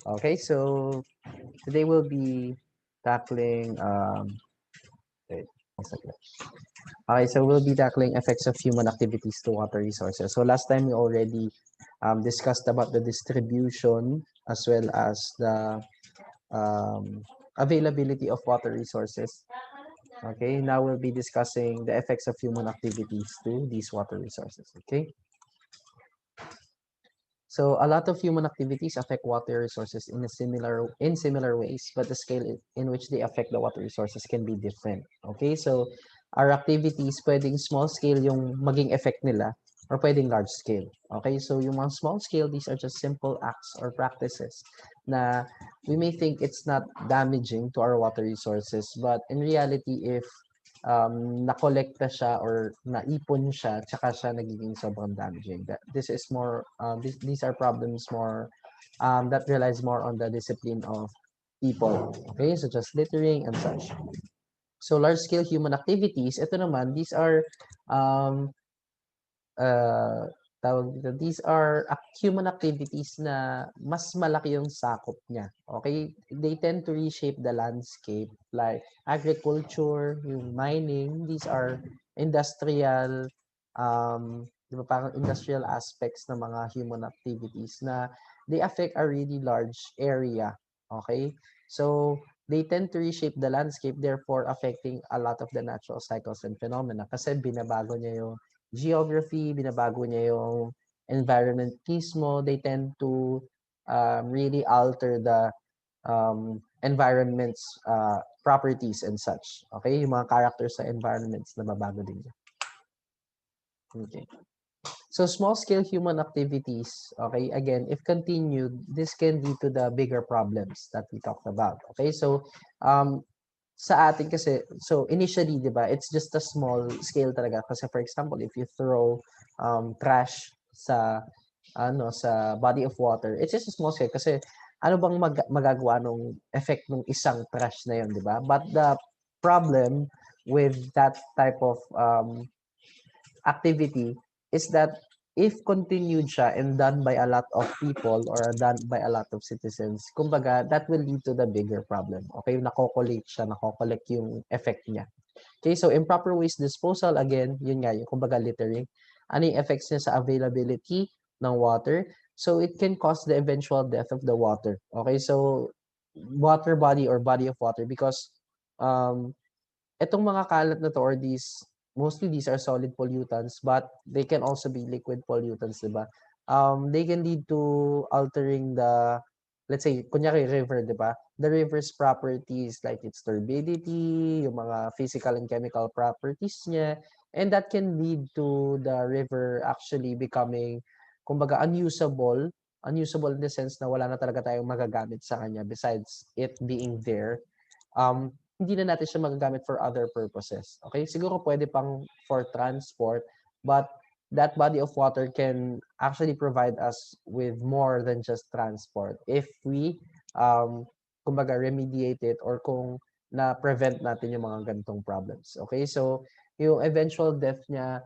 Okay, so today we'll be tackling wait, one second. Okay, so we'll be tackling effects of human activities to water resources. So last time we already discussed about the distribution as well as the um, availability of water resources. Okay, now we'll be discussing the effects of human activities to these water resources. Okay. So a lot of human activities affect water resources in similar ways, but the scale in which they affect the water resources can be different. Okay, so our activities pwedeng small scale yung maging effect nila or pwedeng large scale. Okay, so yung mga small scale, these are just simple acts or practices na we may think it's not damaging to our water resources, but in reality, if nakolekta siya or naipon siya, tsaka siya nagiging sobrang damaging. This is more, these are problems more that relies more on the discipline of people. Okay, such as littering and such. So large-scale human activities, ito naman, these are um, uh, these are human activities na mas malaki yung sakop niya. Okay? They tend to reshape the landscape like agriculture, yung mining, these are industrial di ba parang industrial aspects ng mga human activities na they affect a really large area. Okay? So they tend to reshape the landscape, therefore affecting a lot of the natural cycles and phenomena kasi binabago niya yung geography, binabago niya yung environment mismo. They tend to really alter the environment's properties and such. Okay? Yung mga characters sa environments na mabago din niya. Okay. So small-scale human activities, okay, again, if continued, this can lead to the bigger problems that we talked about. Okay, so sa atin kasi, so initially, di ba, it's just a small scale talaga. Kasi for example, if you throw trash sa body of water, it's just a small scale kasi ano bang magagawa nung effect nung isang trash na yun, di ba? But the problem with that type of activity is that if continued siya and done by a lot of people or done by a lot of citizens, kumbaga, that will lead to the bigger problem. Okay, nakokolate siya, nakokolect yung effect niya. Okay, so improper waste disposal, again, yun nga, yung kumbaga littering. Ano yung effects niya sa availability ng water? So it can cause the eventual death of the water. Okay, so water body or body of water because um, etong mga kalat na to or mostly these are solid pollutants, but they can also be liquid pollutants, di ba? They can lead to altering let's say, kunyari river, di ba? The river's properties like its turbidity, yung mga physical and chemical properties niya, and that can lead to the river actually becoming, kumbaga, unusable in the sense na wala na talaga tayong magagamit sa kanya besides it being there. Hindi na natin siya magagamit for other purposes. Okay? Siguro pwede pang for transport, but that body of water can actually provide us with more than just transport if we kumbaga remediate it or kung na-prevent natin yung mga ganitong problems. Okay? So, yung eventual death niya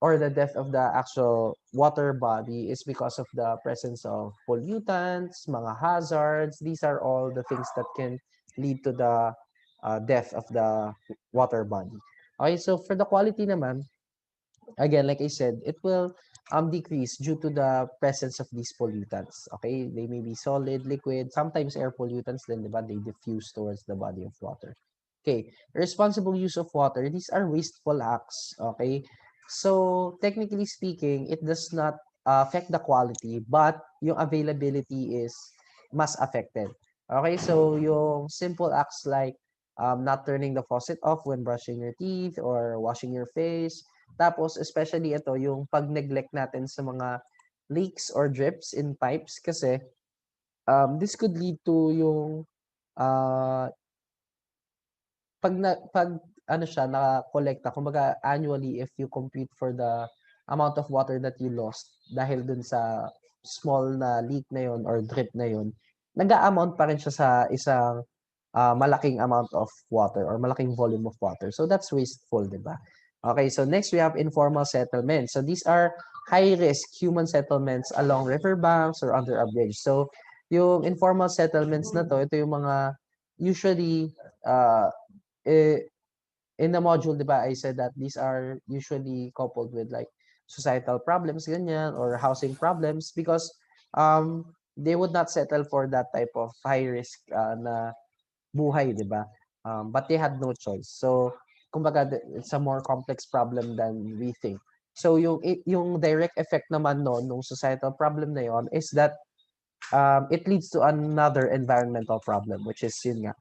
or the death of the actual water body is because of the presence of pollutants, mga hazards. These are all the things that can lead to the death of the water body. Okay, so for the quality naman, again, like I said, it will decrease due to the presence of these pollutants. Okay, they may be solid, liquid, sometimes air pollutants, then diba, they diffuse towards the body of water. Okay, responsible use of water, these are wasteful acts. Okay, so technically speaking, it does not affect the quality, but yung availability is mas affected. Okay, so yung simple acts like not turning the faucet off when brushing your teeth or washing your face. Tapos, especially ito, yung pag-neglect natin sa mga leaks or drips in pipes kasi this could lead to yung uh, pag ano siya, nakakolekta, kumbaga annually if you compute for the amount of water that you lost dahil dun sa small na leak na yon or drip na yon, nag-a-amount pa rin siya sa isang malaking amount of water or malaking volume of water. So that's wasteful, di ba? Okay, so next we have informal settlements. So these are high-risk human settlements along riverbanks or under a bridge. So yung informal settlements na to, ito yung mga usually uh, eh, in the module, di ba, I said that these are usually coupled with like societal problems, ganyan, or housing problems because they would not settle for that type of high risk na buhay, di ba? But they had no choice. So, kumbaga, it's a more complex problem than we think. So, yung direct effect naman no, nung societal problem na yon is that it leads to another environmental problem, which is yun nga,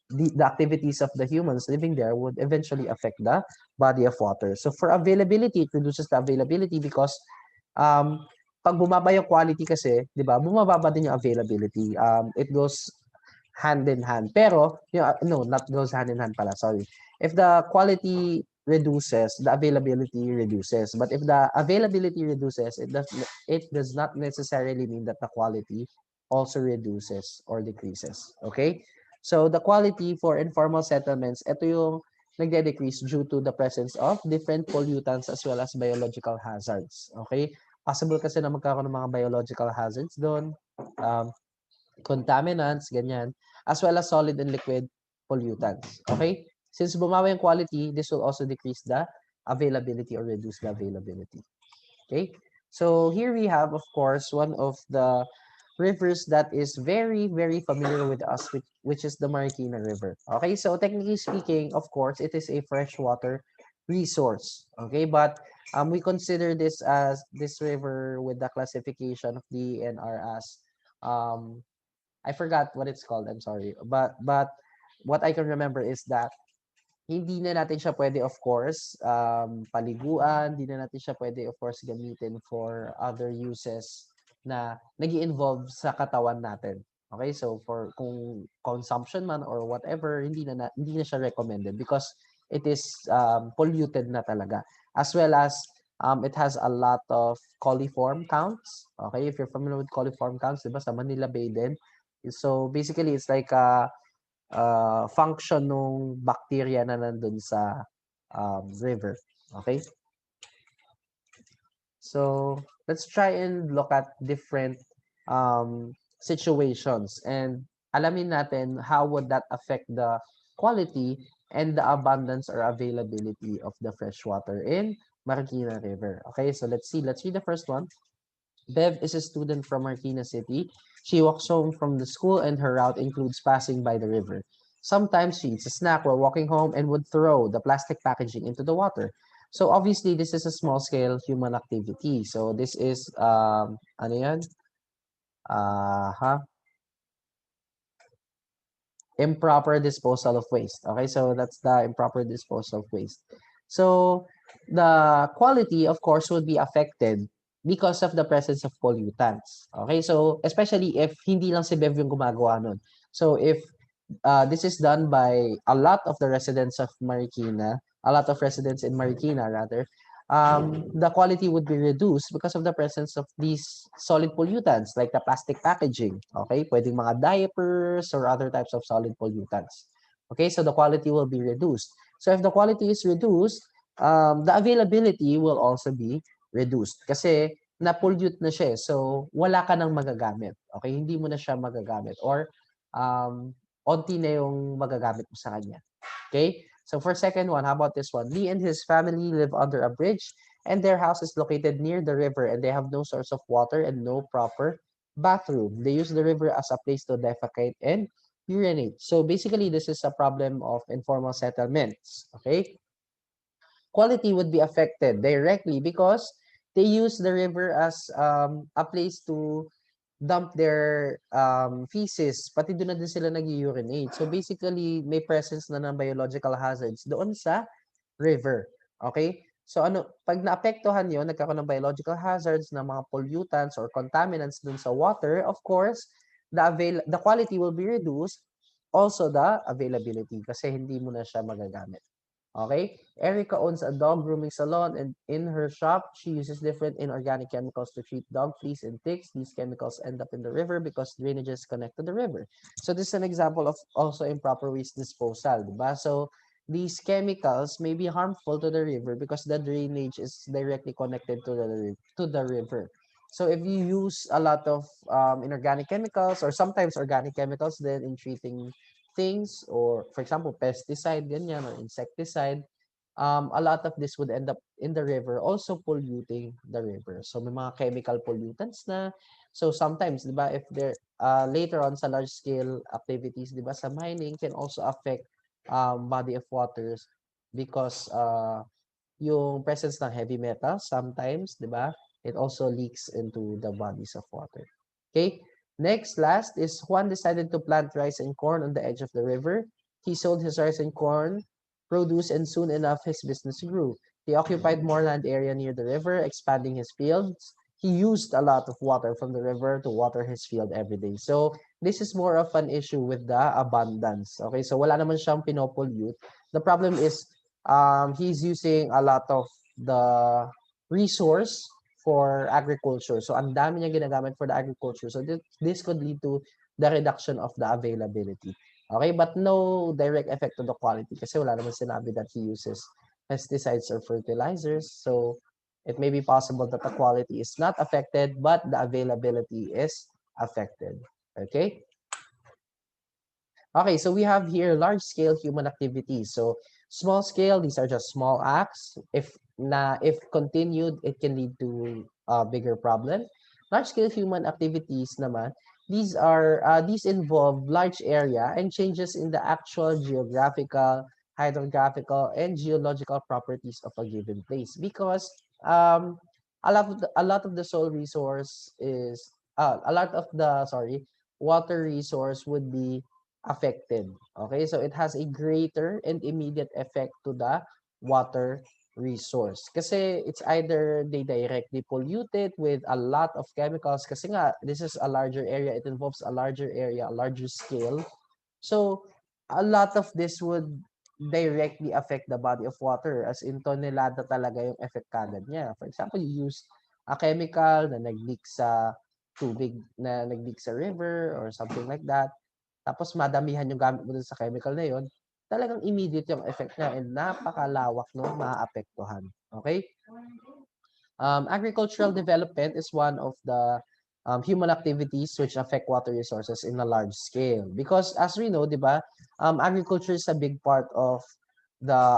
the activities of the humans living there would eventually affect the body of water. So for availability, it reduces the availability because um, pag bumaba yung quality kasi, di ba, bumababa din yung availability. It goes hand in hand. Pero, no, not goes hand in hand pala, sorry. If the quality reduces, the availability reduces. But if the availability reduces, it does not necessarily mean that the quality also reduces or decreases. Okay? So the quality for informal settlements, ito yung nagde-decrease due to the presence of different pollutants as well as biological hazards. Okay? Possible kasi na magkakaroon ng mga biological hazards doon. Contaminants, ganyan, as well as solid and liquid pollutants. Okay? Since bumawa yung quality, this will also decrease the availability or reduce the availability. Okay? So here we have, of course, one of the rivers that is very, very familiar with us, which is the Marikina River. Okay? So technically speaking, of course, it is a freshwater resource. Okay? But we consider this river with the classification of the ENR as I forgot what it's called. I'm sorry. But what I can remember is that hindi na natin siya pwede, of course, paliguan, hindi na natin siya pwede, of course, gamitin for other uses na nag-involve sa katawan natin. Okay? So for kung consumption man or whatever, hindi na siya recommended because it is polluted na talaga. As well as it has a lot of coliform counts. Okay? If you're familiar with coliform counts, diba, sa Manila Bay din. So basically, it's like a function ng bacteria na nandun sa river. Okay? So, let's try and look at different situations and alamin natin how would that affect the quality and the abundance or availability of the fresh water in Marikina River. Okay, so let's see. Let's read the first one. Bev is a student from Marikina City. She walks home from the school and her route includes passing by the river. Sometimes she eats a snack while walking home and would throw the plastic packaging into the water. So obviously this is a small scale human activity. So this is ano yan? Improper disposal of waste. Okay, so that's the improper disposal of waste. So the quality, of course, would be affected because of the presence of pollutants. Okay, so especially if hindi lang si Bev yung gumagawa nun. So if this is done by a lot of the residents of Marikina, a lot of residents in Marikina rather, the quality would be reduced because of the presence of these solid pollutants like the plastic packaging. Okay, pwedeng mga diapers or other types of solid pollutants. Okay, so the quality will be reduced. So if the quality is reduced, the availability will also be reduced kasi na-pollute na siya. So wala ka nang magagamit. Okay, hindi mo na siya magagamit or onti na yung magagamit mo sa kanya. Okay? So for second one, how about this one? Lee and his family live under a bridge and their house is located near the river and they have no source of water and no proper bathroom. They use the river as a place to defecate and urinate. So basically, this is a problem of informal settlements. Okay? Quality would be affected directly because they use the river as a place to dump their feces, pati doon na din sila nag-urinate. So basically, may presence na ng biological hazards doon sa river. Okay? So pag naapektuhan yun, nagkakaroon ng biological hazards ng mga pollutants or contaminants doon sa water, of course, the quality will be reduced, also the availability kasi hindi mo na siya magagamit. Okay? Erica owns a dog grooming salon and in her shop, she uses different inorganic chemicals to treat dog fleas and ticks. These chemicals end up in the river because drainages connect to the river. So this is an example of also improper waste disposal, diba? So these chemicals may be harmful to the river because the drainage is directly connected to the river. So if you use a lot of inorganic chemicals or sometimes organic chemicals then in treating things, or for example pesticide ganyan or insecticide, a lot of this would end up in the river, also polluting the river. So may mga chemical pollutants na. So sometimes, di ba, if there later on sa large scale activities, di ba, sa mining can also affect body of waters because yung presence ng heavy metals sometimes, di ba, it also leaks into the bodies of water. Okay. Next, last is Juan decided to plant rice and corn on the edge of the river. He sold his rice and corn produce, and soon enough his business grew. He occupied more land area near the river, expanding his fields. He used a lot of water from the river to water his field every day. So this is more of an issue with the abundance. Okay, so wala naman siyang pinopollute. The problem is he's using a lot of the resource for agriculture. So ang dami niya ginagamit for the agriculture. So this could lead to the reduction of the availability. Okay, but no direct effect on the quality kasi wala naman sinabi that he uses pesticides or fertilizers. So it may be possible that the quality is not affected, but the availability is affected. Okay? Okay, so we have here large-scale human activities. So small scale, these are just small acts. If continued, it can lead to a bigger problem. Large-scale human activities naman, these involve large area and changes in the actual geographical, hydrographical, and geological properties of a given place. Because a lot of the soil resource is a lot of the water resource would be affected. Okay, so it has a greater and immediate effect to the water resource. Kasi it's either they directly pollute it with a lot of chemicals kasi nga this is a larger area, it involves a larger area, a larger scale. So a lot of this would directly affect the body of water as in tonelada talaga yung effect kagad niya. For example, you use a chemical na nag-leak sa tubig, na nag-leak sa river or something like that. Tapos madamihan yung gamit mo dun sa chemical na yon, talagang immediate yung effect niya and napakalawak no maaapektuhan. Okay? Agricultural development is one of the human activities which affect water resources in a large scale. Because as we know, di ba, agriculture is a big part of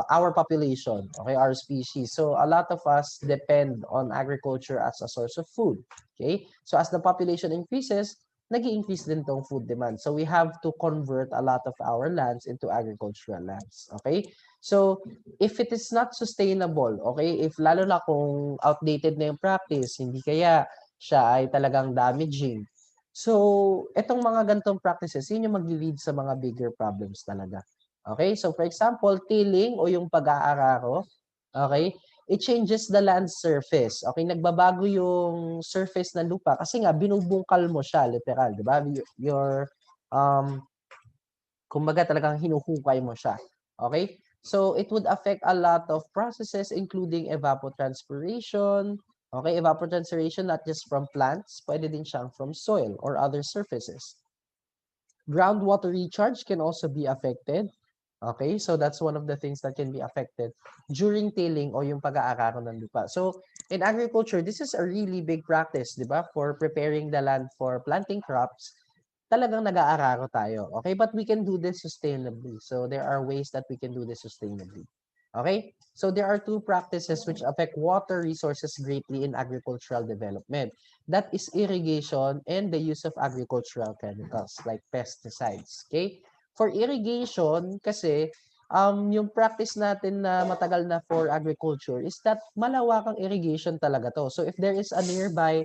our population, okay, our species. So a lot of us depend on agriculture as a source of food. Okay? So as the population increases, nag-increase din tong food demand. So we have to convert a lot of our lands into agricultural lands. Okay? So if it is not sustainable, okay, if lalo na kung outdated na yung practice, hindi kaya siya ay talagang damaging. So, etong mga ganitong practices, yun yung mag-lead sa mga bigger problems talaga. Okay? So, for example, tilling o yung pag-aararo, okay, it changes the land surface. Okay, nagbabago yung surface ng lupa kasi nga binubungkal mo siya, literal, di ba? Your kumbaga talagang hinuhukay mo siya. Okay? So it would affect a lot of processes including evapotranspiration. Okay, evapotranspiration not just from plants, pwede din siyang from soil or other surfaces. Groundwater recharge can also be affected. Okay, so that's one of the things that can be affected during tilling o yung pag-aararo ng lupa. So in agriculture, this is a really big practice, di ba? For preparing the land for planting crops, talagang nag-aararo tayo. Okay, but we can do this sustainably. So there are ways that we can do this sustainably. Okay, so there are two practices which affect water resources greatly in agricultural development. That is irrigation and the use of agricultural chemicals like pesticides. Okay, for irrigation kasi yung practice natin na matagal na for agriculture is that malawakang irrigation talaga to. So if there is a nearby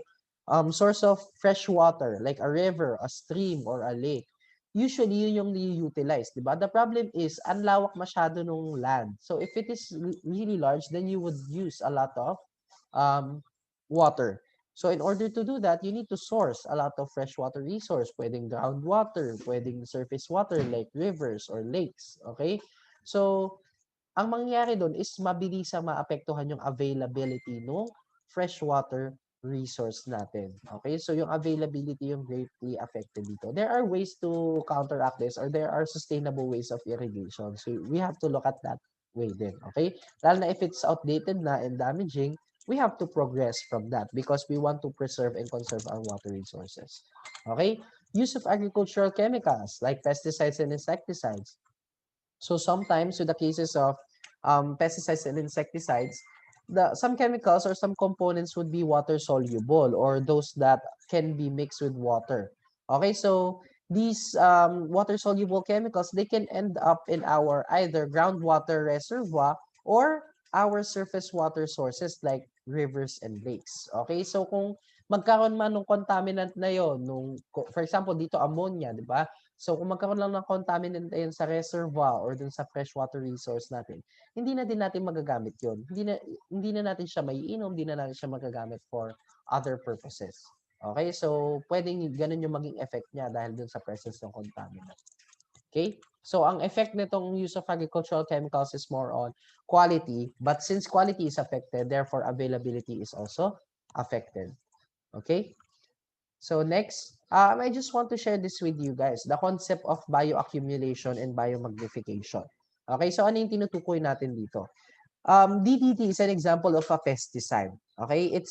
source of fresh water like a river, a stream, or a lake, usually yun yung ni-utilize, di ba? The problem is, ang lawak masyado nung land. So if it is really large, then you would use a lot of water. So in order to do that, you need to source a lot of freshwater resource. Pwedeng groundwater, pwedeng surface water like rivers or lakes. Okay? So, ang mangyayari doon is mabilis maapektuhan yung availability ng freshwater resource natin. Okay? So, yung availability yung greatly affected dito. There are ways to counteract this or there are sustainable ways of irrigation. So, we have to look at that way din. Okay? Lalo na if it's outdated na and damaging, we have to progress from that because we want to preserve and conserve our water resources. Okay? Use of agricultural chemicals like pesticides and insecticides. So sometimes with the cases of pesticides and insecticides, some chemicals or some components would be water soluble or those that can be mixed with water. Okay, so these water soluble chemicals, they can end up in our either groundwater reservoir or our surface water sources like rivers and lakes. Okay, so kung magkaroon man ng contaminant na yon, for example, dito ammonia, di ba? So kung magkaroon lang ng contaminant ayun sa reservoir or dun sa freshwater resource natin, hindi na din natin magagamit 'yon. Hindi na natin siya maiinom, hindi na natin siya magagamit for other purposes. Okay? So pwedeng ganun yung maging effect niya dahil dun sa presence ng contaminant. Okay? So ang effect nitong use of agricultural chemicals is more on quality, but since quality is affected, therefore availability is also affected. Okay? So next, I just want to share this with you guys, the concept of bioaccumulation and biomagnification. Okay, so ano yung tinutukoy natin dito? DDT is an example of a pesticide. Okay, it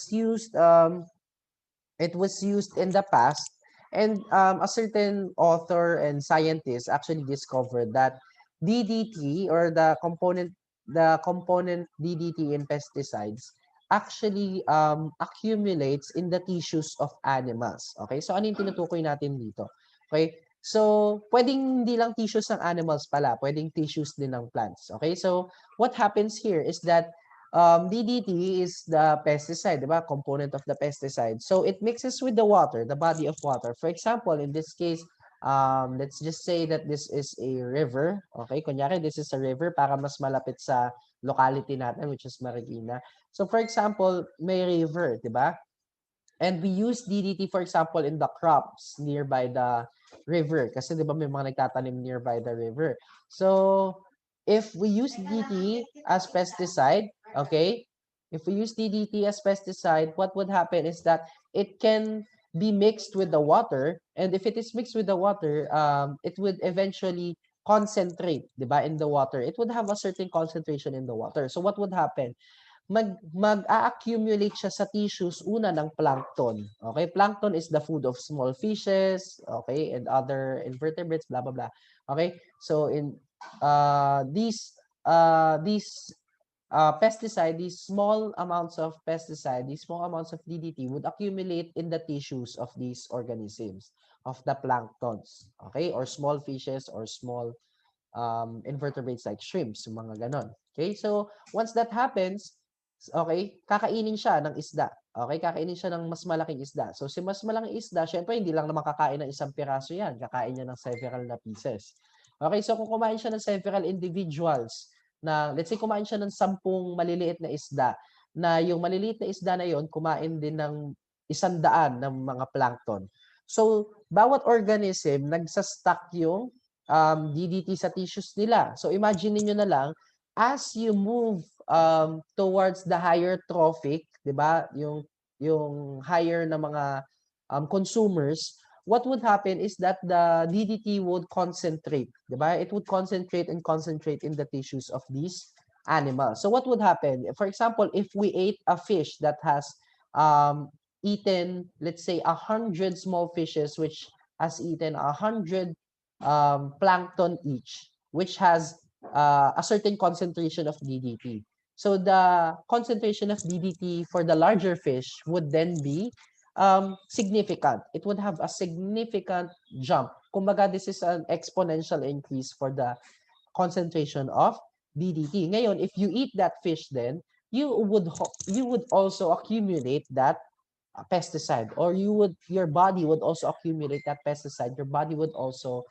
was used in the past, and a certain author and scientist actually discovered that DDT or the component DDT in pesticides actually accumulates in the tissues of animals. Okay? So ano yung tinutukoy natin dito? Okay? So pwedeng hindi lang tissues ng animals pala, pwedeng tissues din ng plants. Okay? So what happens here is that DDT is the pesticide, di ba? Component of the pesticide. So it mixes with the water, the body of water. For example, in this case, let's just say that this is a river. Okay, kunyari this is a river para mas malapit sa locality natin, which is Marikina. So for example, may river, di ba? And we use DDT, for example, in the crops nearby the river. Kasi di ba may mga nagtatanim nearby the river. So if we use DDT as pesticide, okay, if we use DDT as pesticide, what would happen is that it can be mixed with the water. And if it is mixed with the water, it would eventually concentrate, di ba, in the water. It would have a certain concentration in the water. So what would happen? Mag-a-accumulate siya sa tissues una ng plankton. Okay? Plankton is the food of small fishes, okay, and other invertebrates, blah blah blah. Okay? So in pesticide, these small amounts of pesticide, these small amounts of DDT would accumulate in the tissues of these organisms, of the planktons, okay, or small fishes or small invertebrates like shrimps, mga ganon. Okay, so once that happens, okay, kakainin siya ng isda. Okay, kakainin siya ng mas malaking isda. So si mas malaking isda, syempre hindi lang naman kakain ng isang piraso yan. Kakain niya ng several na pieces. Okay, so kung kumain siya ng several individuals, na let's say kumain siya ng 10 maliliit na isda, na yung maliliit na isda na yon kumain din ng 100 ng mga plankton. So bawat organism nagsa-stack yung DDT sa tissues nila. So imagine niyo na lang, as you move towards the higher trophic, 'di ba? Yung higher na mga consumers, what would happen is that the DDT would concentrate, 'di ba? It would concentrate and concentrate in the tissues of these animals. So what would happen? For example, if we ate a fish that has eaten, let's say, 100 small fishes, which has eaten 100 plankton each, which has a certain concentration of DDT. So the concentration of DDT for the larger fish would then be significant. It would have a significant jump. Kumbaga, this is an exponential increase for the concentration of DDT. Ngayon, if you eat that fish, then you would also accumulate that pesticide, or your body would also accumulate that pesticide. Your body would also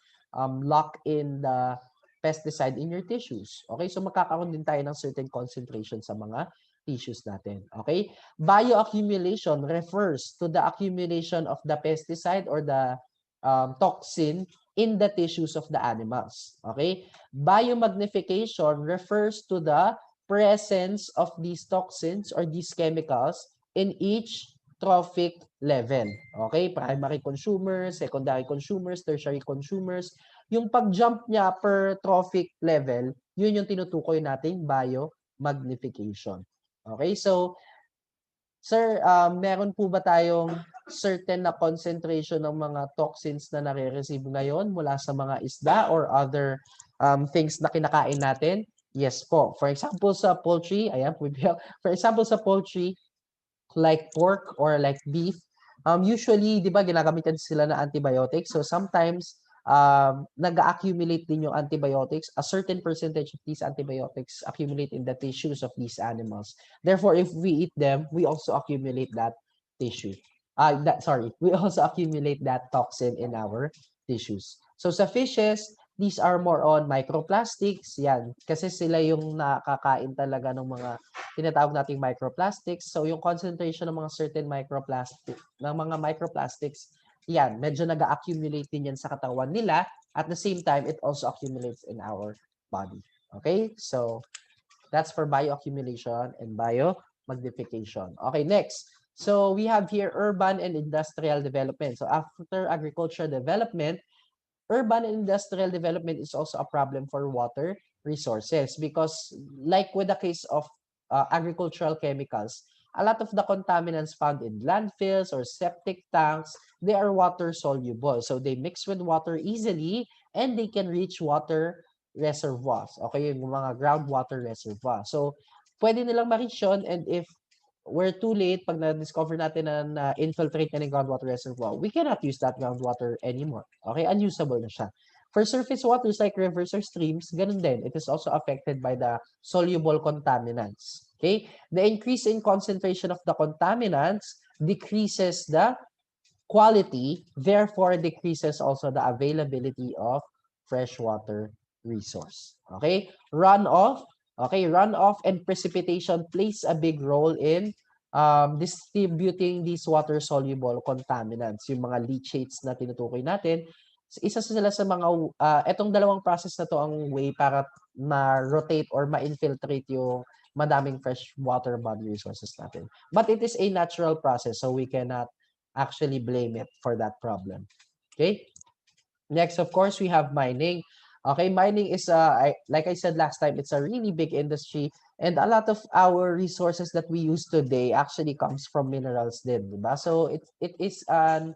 lock in the pesticide in your tissues. Okay? So magkakaroon din tayo ng certain concentration sa mga tissues natin. Okay? Bioaccumulation refers to the accumulation of the pesticide or the toxin in the tissues of the animals. Okay? Biomagnification refers to the presence of these toxins or these chemicals in each trophic level. Okay? Primary consumers, secondary consumers, tertiary consumers. Yung pag-jump niya per trophic level, yun yung tinutukoy nating biomagnification. Okay? So, Sir, meron po ba tayong certain na concentration ng mga toxins na nare-receive ngayon mula sa mga isda or other things na kinakain natin? Yes po. For example, sa poultry, ayan, for example, sa poultry, like pork or like beef, usually, di ba, ginagamitan sila na antibiotics. So sometimes, nag-accumulate din yung antibiotics. A certain percentage of these antibiotics accumulate in the tissues of these animals. Therefore, if we eat them, we also accumulate that tissue. We also accumulate that toxin in our tissues. So sa fishes, these are more on microplastics. Yan, kasi sila yung nakakain talaga ng mga tinatawag nating microplastics. So yung concentration ng mga certain microplastics, yan, medyo nag-accumulate din yan sa katawan nila. At the same time, it also accumulates in our body. Okay? So that's for bioaccumulation and biomagnification. Okay, next. So we have here urban and industrial development. So after agricultural development, urban and industrial development is also a problem for water resources because like with the case of agricultural chemicals, a lot of the contaminants found in landfills or septic tanks, they are water soluble. So they mix with water easily and they can reach water reservoirs. Okay, yung mga groundwater reservoir. So pwede nilang ma-reach yun, and if we're too late, pag na-discover natin na infiltrate na ng groundwater reservoir, we cannot use that groundwater anymore. Okay, unusable na siya. For surface waters like rivers or streams, ganun din. It is also affected by the soluble contaminants. Okay, the increase in concentration of the contaminants decreases the quality, therefore decreases also the availability of freshwater resource. Okay, runoff. Okay, runoff and precipitation plays a big role in distributing these water-soluble contaminants. Yung mga leachates na tinutukoy natin, isa sila sa mga, etong dalawang process na to ang way para ma-rotate or ma-infiltrate yung madaming freshwater body resources natin. But it is a natural process, so we cannot actually blame it for that problem. Okay. Next, of course, we have mining. Okay, mining is, like I said last time, it's a really big industry, and a lot of our resources that we use today actually comes from minerals din, diba? So it is an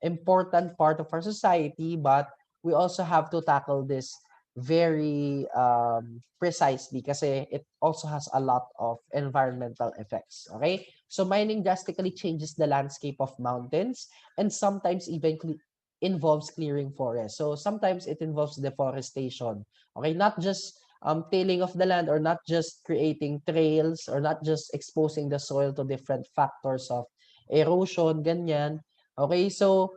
important part of our society, but we also have to tackle this very precisely kasi it also has a lot of environmental effects. Okay, so mining drastically changes the landscape of mountains and sometimes even involves clearing forests. So sometimes it involves deforestation. Okay, not just tilling of the land or not just creating trails or not just exposing the soil to different factors of erosion, ganyan. Okay, so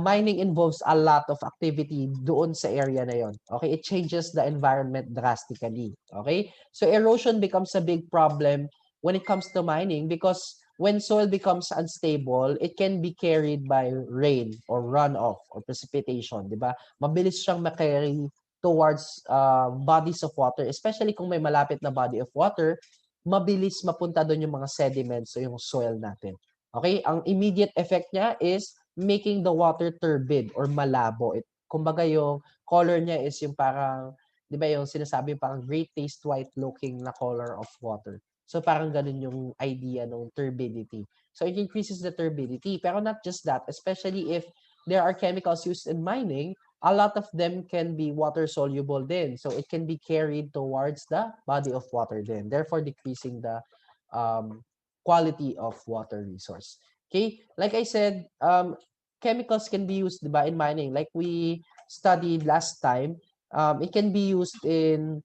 mining involves a lot of activity doon sa area na yon. Okay, it changes the environment drastically. Okay, so erosion becomes a big problem when it comes to mining because when soil becomes unstable, it can be carried by rain or runoff or precipitation, di ba? Mabilis siyang ma-carry towards bodies of water, especially kung may malapit na body of water, mabilis mapunta doon yung mga sediments o yung soil natin. Okay, ang immediate effect niya is making the water turbid or malabo. Kumbaga yung color niya is yung parang, di ba yung sinasabi parang great taste white looking na color of water. So parang ganun yung idea ng turbidity. So it increases the turbidity. Pero not just that, especially if there are chemicals used in mining, a lot of them can be water soluble din. So it can be carried towards the body of water then, therefore decreasing the quality of water resource. Okay, like I said, chemicals can be used, diba, in mining. Like we studied last time, it can be used in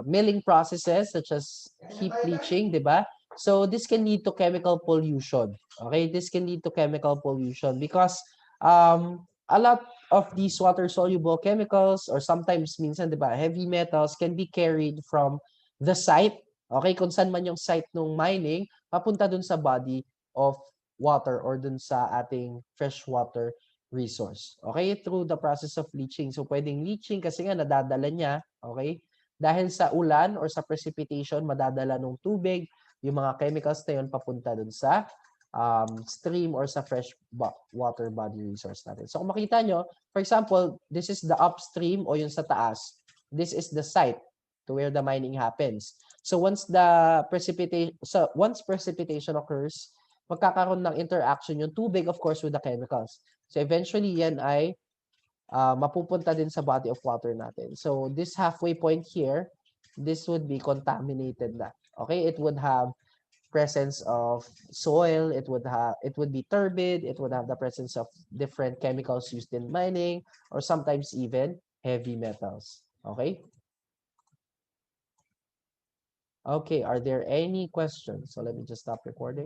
milling processes such as heap leaching, diba? So this can lead to chemical pollution. Okay, this can lead to chemical pollution because a lot of these water soluble chemicals or sometimes minsan, diba, heavy metals can be carried from the site. Okay, kung saan man yung site ng mining, papunta dun sa body of water or dun sa ating freshwater resource. Okay, through the process of leaching. So pwedeng leaching kasi nga nadadala niya, okay? Dahil sa ulan or sa precipitation, madadala ng tubig, yung mga chemicals na yun papunta dun sa stream or sa fresh water body resource natin. So kung makita nyo, for example, this is the upstream o yung sa taas. This is the site to where the mining happens. So once precipitation occurs, magkakaroon ng interaction yung tubig, of course, with the chemicals. So eventually, yan ay mapupunta din sa body of water natin. So this halfway point here, this would be contaminated na. Okay, it would have presence of soil, it would be turbid, it would have the presence of different chemicals used in mining, or sometimes even heavy metals. Okay? Okay, are there any questions? So let me just stop recording.